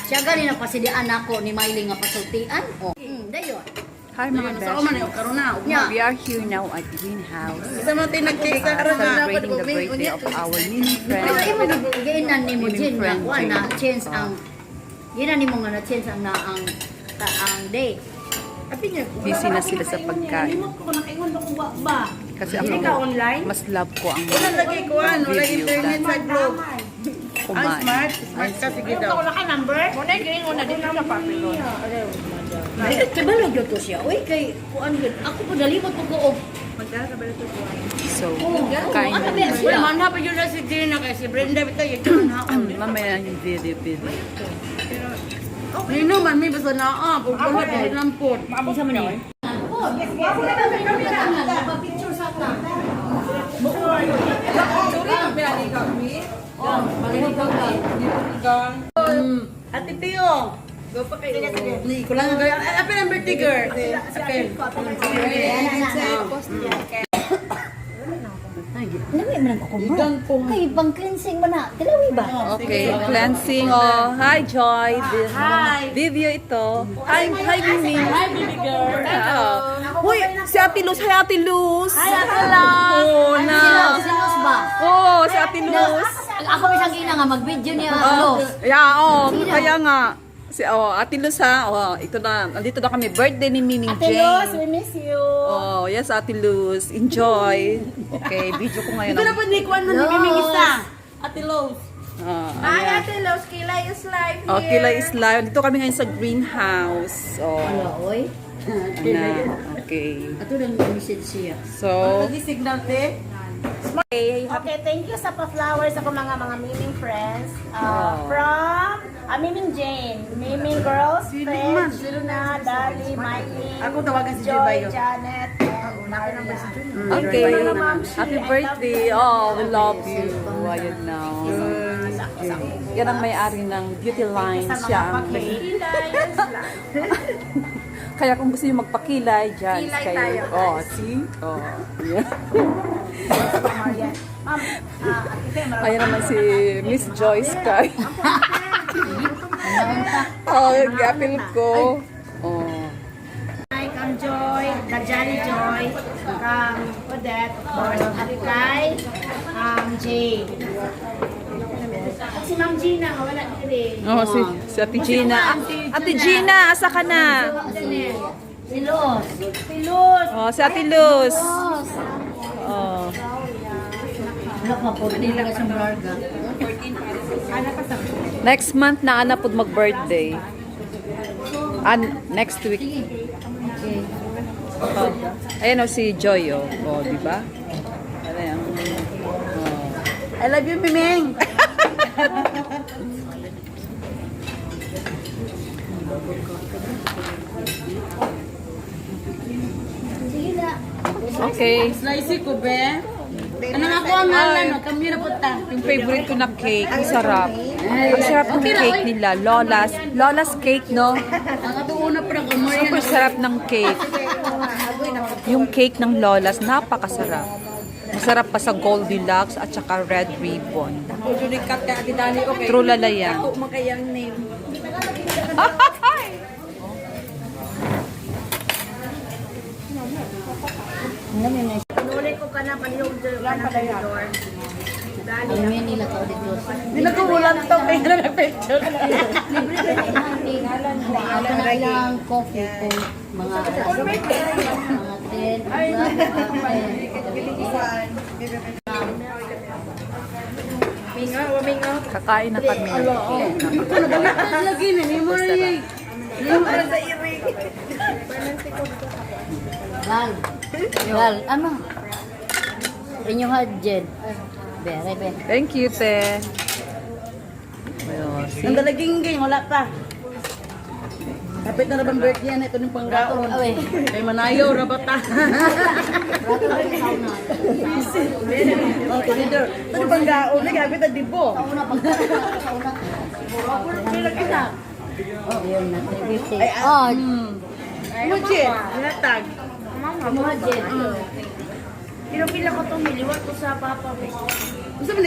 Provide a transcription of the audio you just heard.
Siya gani na pasidian ako ni Miley nga pasultian. Oh. Dayon. Hi mga Yeah. We are here now at Greenhouse. Isa mo tayo nag-cake sa Celebrating the birthday of our mini Pero friend. imo giinan nimo Jin nga friend, kuan na chance ang giinan nimo nga na chance ang na ang day. Busy na sila sa pagkain. Kasi ako, mas love ko ang Wala lagi ko ano, wala video internet sa group. Ang kumain. smart ka sige daw. Kay balog gyud to siya. Uy kay kuan gyud. Ako po dalimot po ko. So, kain na rin Wala sila. man pa yun na si Gina kay si Brenda bitaw yung haon. Mamaya yung video. Nino man may basta na pagbuhat din lang po. Isa man ni. Picture sa ta. Ate Tio. Go pa kayo. Ni ko lang gaya. Apel ang birthday girl. Apel. Lami man ako bro. Igang pong. Kay pang cleansing man na. Tilawi ba? Okay, cleansing. Oh, hi Joy. Hi. Video ito. Hi Mimi. Hi baby girl. Uy, si Ate Luz. Hi Ate Luz. Hi Ate Luz. Oh, na. Sinos ba? Oh, si Ate Luz. Ako bisang ina nga mag-video niya. Oh, Los. yeah, kaya nga. Si Ate Luz ha. Oh, ito na. Nandito na kami. Birthday ni Miming Jane. Ate Luz, we miss you. Oh, yes Ate Luz. Enjoy. Okay, video ko ngayon. Ito na po ni Kwan mo ni Miming isa. Ate Luz. Hi Ate Luz, Kilay is live here. Oh, Kilay is live. Dito kami ngayon sa greenhouse. Oh, Wala, oy. okay. Ato lang message siya. So, Signal te. Okay, thank you sa pa-flowers ako mga miming friends. From Miming Jane, Miming Girls, Fred, Luna, Dali, Mikey, Ako tawagan si Joy, Jibayo. Janet, and Maria. okay. Ma'am Shi, Happy I birthday. Oh, we love you. Ayun na. Yan ang may-ari ng beauty line. Sa Siya mga ang pakilay. Kaya kung gusto niyo magpakilay dyan, Kilay kayo. tayo. Oh, see? Oh, yeah. Ma'am, Ayan naman si Miss Joyce Sky. Oh, gapil ko. Oh. Hi, Kang Joy, Kajali Joy, Kang Odette, of course, Ate Kai, Jay. At si Ma'am Gina, wala din. Oh, si Ate Gina. Ate Gina, asa ka na? Si Los. Pilus. Oh, si Ate Luz. Oh. Wala pa po. Nila ka sa Barga. Next month na ana pud mag-birthday. Next week. Okay. Oh. Ayan o si Joy oh. Oh, di ba? Ayan. Oh. I love you, Miming. Sige na. Okay. Slice ko, be. Ano nga ko ang ngalan, no? Kami na punta. Yung favorite ko na cake, ang sarap. Ang sarap ng cake nila, Lola's cake, no? Ang atuuna pa ng umor Super sarap ng cake. Yung cake ng Lola's, napakasarap. Masarap pa sa Goldilocks at saka Red Ribbon. Julikat ka, Adidali, okay. True lalayan. Ako makayang name. Nulit ko ka na palihog ka na sa door. Dali. Ang men nila to dito. Hindi na kumulan to, kaya na picture. Libre ka ni Handy. Ako na lang coffee ko. Mga 10. Minga, waminga. Kakain na kami. Lagi na, hindi mo rin. Hindi mo rin sa iring. Gal, ano? Inyo hadjen. Bere, be. Thank you, te. Ayun, see? Ang dalaging ging, wala pa. Kapit na rabang birthday yan, ito ng panggaon. Awe. Kay manayaw, rabata. Oh, leader. Ito ng panggaon, kapit na dibo. Una kita. Oh, yun na. Ay, Oh, Mujit, hinatag. mo hadjen. Pero pila ko itong miliwat ko sa papa. Gusto mo